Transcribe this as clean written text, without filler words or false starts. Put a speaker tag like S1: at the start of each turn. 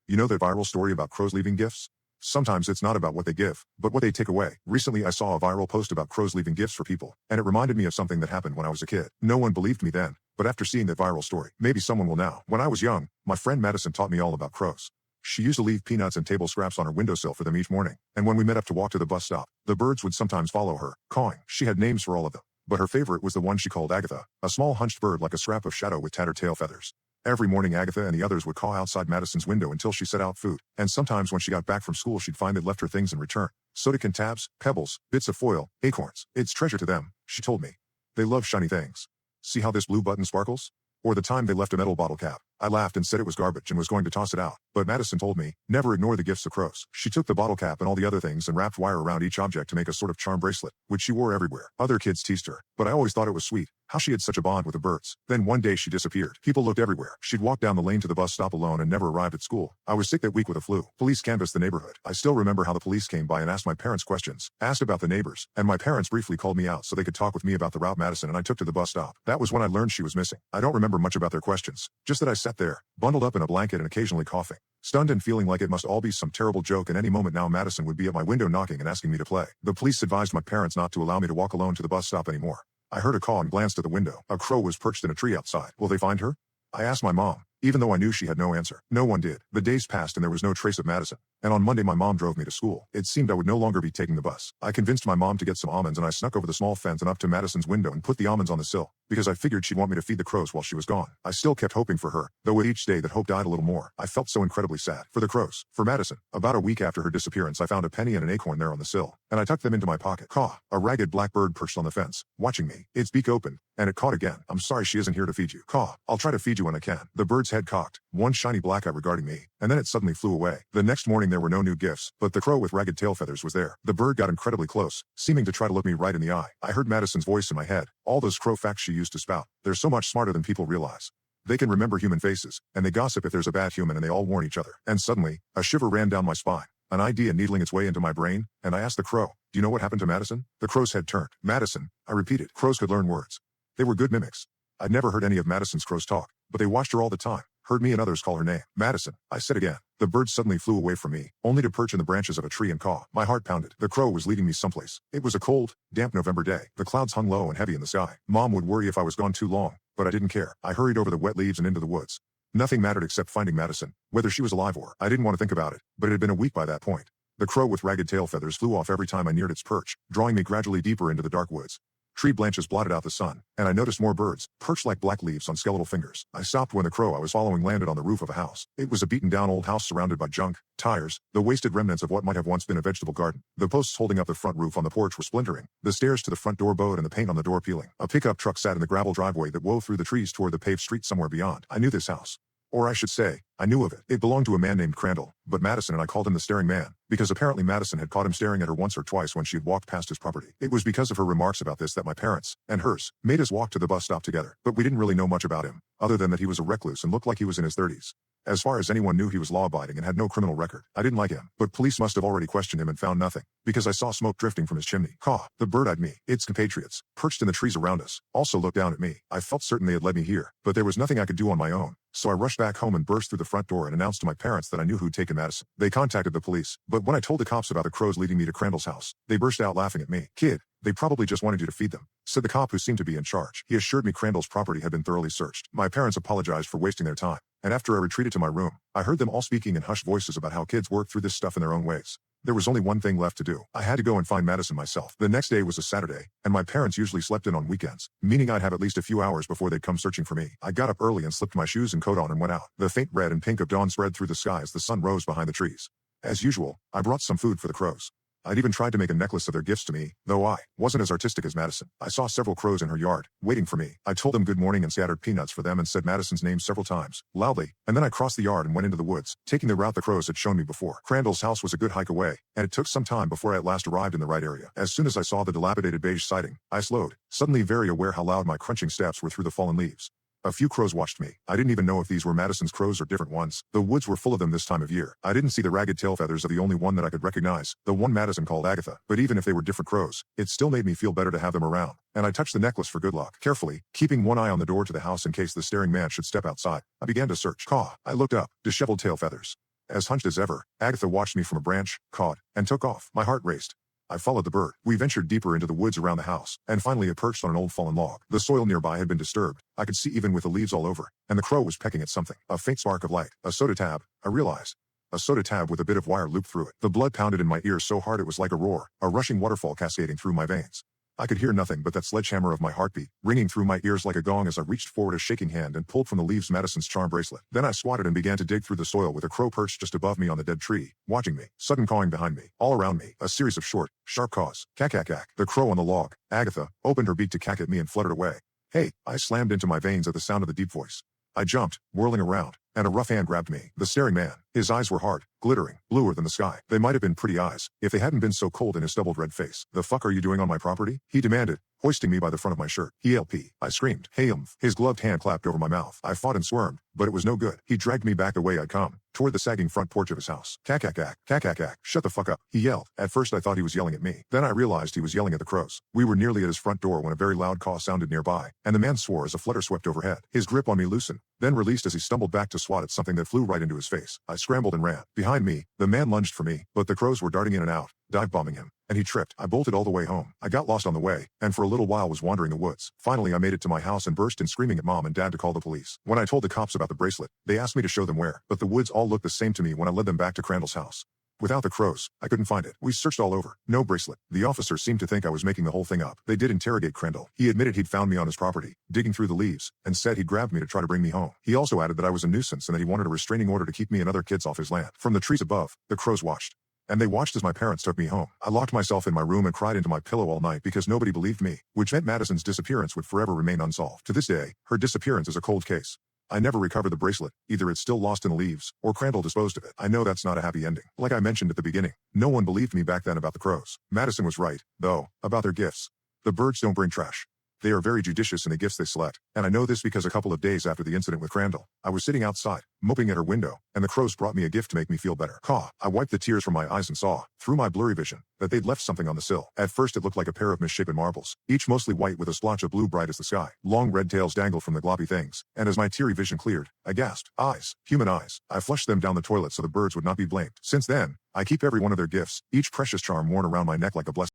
S1: You know that viral story about crows leaving gifts? Sometimes it's not about what they give, but what they take away. Recently I saw a viral post about crows leaving gifts for people, and it reminded me of something that happened when I was a kid. No one believed me then, but after seeing that viral story, maybe someone will now. When I was young, my friend Madison taught me all about crows. She used to leave peanuts and table scraps on her windowsill for them each morning, and when we met up to walk to the bus stop, the birds would sometimes follow her, cawing. She had names for all of them, but her favorite was the one she called Agatha, a small hunched bird like a scrap of shadow with tattered tail feathers. Every morning Agatha and the others would caw outside Madison's window until she set out food, and sometimes when she got back from school she'd find they'd left her things in return. Soda can tabs, pebbles, bits of foil, acorns. It's treasure to them, she told me. They love shiny things. See how this blue button sparkles? Or the time they left a metal bottle cap. I laughed and said it was garbage and was going to toss it out, but Madison told me, never ignore the gifts of crows. She took the bottle cap and all the other things and wrapped wire around each object to make a sort of charm bracelet, which she wore everywhere. Other kids teased her, but I always thought it was sweet, how she had such a bond with the birds. Then one day she disappeared. People looked everywhere. She'd walked down the lane to the bus stop alone and never arrived at school. I was sick that week with a flu. Police canvassed the neighborhood. I still remember how the police came by and asked my parents questions, asked about the neighbors, and my parents briefly called me out so they could talk with me about the route Madison and I took to the bus stop. That was when I learned she was missing. I don't remember much about their questions, just that I sat there, bundled up in a blanket and occasionally coughing, stunned and feeling like it must all be some terrible joke, and any moment now Madison would be at my window knocking and asking me to play. The police advised my parents not to allow me to walk alone to the bus stop anymore. I heard a caw and glanced at the window. A crow was perched in a tree outside. Will they find her? I asked my mom, even though I knew she had no answer. No one did. The days passed and there was no trace of Madison. And on Monday my mom drove me to school. It seemed I would no longer be taking the bus. I convinced my mom to get some almonds and I snuck over the small fence and up to Madison's window and put the almonds on the sill, because I figured she'd want me to feed the crows while she was gone. I still kept hoping for her, though with each day that hope died a little more. I felt so incredibly sad. For the crows. For Madison. About a week after her disappearance I found a penny and an acorn there on the sill, and I tucked them into my pocket. Caw. A ragged black bird perched on the fence, watching me. Its beak opened, and it cawed again. I'm sorry she isn't here to feed you. Caw. I'll try to feed you when I can. The bird's head cocked, one shiny black eye regarding me, and then it suddenly flew away. The next morning there were no new gifts, but the crow with ragged tail feathers was there. The bird got incredibly close, seeming to try to look me right in the eye. I heard Madison's voice in my head, all those crow facts she used to spout. They're so much smarter than people realize. They can remember human faces, and they gossip if there's a bad human, and they all warn each other. And suddenly, a shiver ran down my spine, an idea needling its way into my brain, and I asked the crow, do you know what happened to Madison? The crow's head turned. Madison, I repeated. Crows could learn words. They were good mimics. I'd never heard any of Madison's crows talk, but they watched her all the time, heard me and others call her name. Madison, I said again. The bird suddenly flew away from me, only to perch in the branches of a tree and caw. My heart pounded. The crow was leading me someplace. It was a cold, damp November day. The clouds hung low and heavy in the sky. Mom would worry if I was gone too long, but I didn't care. I hurried over the wet leaves and into the woods. Nothing mattered except finding Madison, whether she was alive or. I didn't want to think about it, but it had been a week by that point. The crow with ragged tail feathers flew off every time I neared its perch, drawing me gradually deeper into the dark woods. Tree branches blotted out the sun, and I noticed more birds, perched like black leaves on skeletal fingers. I stopped when the crow I was following landed on the roof of a house. It was a beaten-down old house surrounded by junk, tires, the wasted remnants of what might have once been a vegetable garden. The posts holding up the front roof on the porch were splintering, the stairs to the front door bowed and the paint on the door peeling. A pickup truck sat in the gravel driveway that wove through the trees toward the paved street somewhere beyond. I knew this house. Or I should say, I knew of it. It belonged to a man named Crandall, but Madison and I called him the staring man, because apparently Madison had caught him staring at her once or twice when she had walked past his property. It was because of her remarks about this that my parents, and hers, made us walk to the bus stop together, but we didn't really know much about him, other than that he was a recluse and looked like he was in his 30s. As far as anyone knew, he was law-abiding and had no criminal record. I didn't like him, but police must have already questioned him and found nothing, because I saw smoke drifting from his chimney. Caw. The bird eyed me. Its compatriots, perched in the trees around us, also looked down at me. I felt certain they had led me here, but there was nothing I could do on my own. So I rushed back home and burst through the front door and announced to my parents that I knew who'd taken Madison. They contacted the police, but when I told the cops about the crows leading me to Crandall's house, they burst out laughing at me. Kid, they probably just wanted you to feed them, said the cop who seemed to be in charge. He assured me Crandall's property had been thoroughly searched. My parents apologized for wasting their time, and after I retreated to my room, I heard them all speaking in hushed voices about how kids work through this stuff in their own ways. There was only one thing left to do. I had to go and find Madison myself. The next day was a Saturday, and my parents usually slept in on weekends, meaning I'd have at least a few hours before they'd come searching for me. I got up early and slipped my shoes and coat on and went out. The faint red and pink of dawn spread through the sky as the sun rose behind the trees. As usual, I brought some food for the crows. I'd even tried to make a necklace of their gifts to me, though I wasn't as artistic as Madison. I saw several crows in her yard, waiting for me. I told them good morning and scattered peanuts for them and said Madison's name several times, loudly, and then I crossed the yard and went into the woods, taking the route the crows had shown me before. Crandall's house was a good hike away, and it took some time before I at last arrived in the right area. As soon as I saw the dilapidated beige siding, I slowed, suddenly very aware how loud my crunching steps were through the fallen leaves. A few crows watched me. I didn't even know if these were Madison's crows or different ones. The woods were full of them this time of year. I didn't see the ragged tail feathers of the only one that I could recognize, the one Madison called Agatha. But even if they were different crows, it still made me feel better to have them around. And I touched the necklace for good luck. Carefully, keeping one eye on the door to the house in case the staring man should step outside, I began to search. Caw. I looked up. Disheveled tail feathers. As hunched as ever, Agatha watched me from a branch, cawed, and took off. My heart raced. I followed the bird. We ventured deeper into the woods around the house, and finally it perched on an old fallen log. The soil nearby had been disturbed. I could see even with the leaves all over, and the crow was pecking at something. A faint spark of light. A soda tab, I realized. A soda tab with a bit of wire looped through it. The blood pounded in my ears so hard it was like a roar, a rushing waterfall cascading through my veins. I could hear nothing but that sledgehammer of my heartbeat, ringing through my ears like a gong as I reached forward a shaking hand and pulled from the leaves Madison's charm bracelet. Then I squatted and began to dig through the soil with a crow perched just above me on the dead tree, watching me. Sudden cawing behind me. All around me, a series of short, sharp caws. Cack, cack, cack. The crow on the log, Agatha, opened her beak to cack at me and fluttered away. Hey, I slammed into my veins at the sound of the deep voice. I jumped, whirling around, and a rough hand grabbed me. The staring man. His eyes were hard, glittering, bluer than the sky. They might have been pretty eyes, if they hadn't been so cold in his stubbled red face. The fuck are you doing on my property? He demanded, hoisting me by the front of my shirt. ELP. I screamed. Hey, His gloved hand clapped over my mouth. I fought and squirmed, but it was no good. He dragged me back the way I'd come, toward the sagging front porch of his house. Cack, cack, cack, cack, cack, cack. Shut the fuck up, he yelled. At first I thought he was yelling at me. Then I realized he was yelling at the crows. We were nearly at his front door when a very loud caw sounded nearby, and the man swore as a flutter swept overhead. His grip on me loosened, then released as he stumbled back to swat at something that flew right into his face. I scrambled and ran. Behind me, the man lunged for me, but the crows were darting in and out, dive-bombing him, and he tripped. I bolted all the way home. I got lost on the way, and for a little while was wandering the woods. Finally I made it to my house and burst in screaming at Mom and Dad to call the police. When I told the cops about the bracelet, they asked me to show them where, but the woods all looked the same to me when I led them back to Crandall's house. Without the crows, I couldn't find it. We searched all over. No bracelet. The officers seemed to think I was making the whole thing up. They did interrogate Crandall. He admitted he'd found me on his property, digging through the leaves, and said he'd grabbed me to try to bring me home. He also added that I was a nuisance and that he wanted a restraining order to keep me and other kids off his land. From the trees above, the crows watched. And they watched as my parents took me home. I locked myself in my room and cried into my pillow all night because nobody believed me, which meant Madison's disappearance would forever remain unsolved. To this day, her disappearance is a cold case. I never recovered the bracelet. Either it's still lost in the leaves, or Crandall disposed of it. I know that's not a happy ending. Like I mentioned at the beginning, no one believed me back then about the crows. Madison was right, though, about their gifts. The birds don't bring trash. They are very judicious in the gifts they select, and I know this because a couple of days after the incident with Crandall, I was sitting outside, moping at her window, and the crows brought me a gift to make me feel better. Caw. I wiped the tears from my eyes and saw, through my blurry vision, that they'd left something on the sill. At first it looked like a pair of misshapen marbles, each mostly white with a splotch of blue bright as the sky. Long red tails dangled from the gloppy things, and as my teary vision cleared, I gasped. Eyes. Human eyes. I flushed them down the toilet so the birds would not be blamed. Since then, I keep every one of their gifts, each precious charm worn around my neck like a blessing.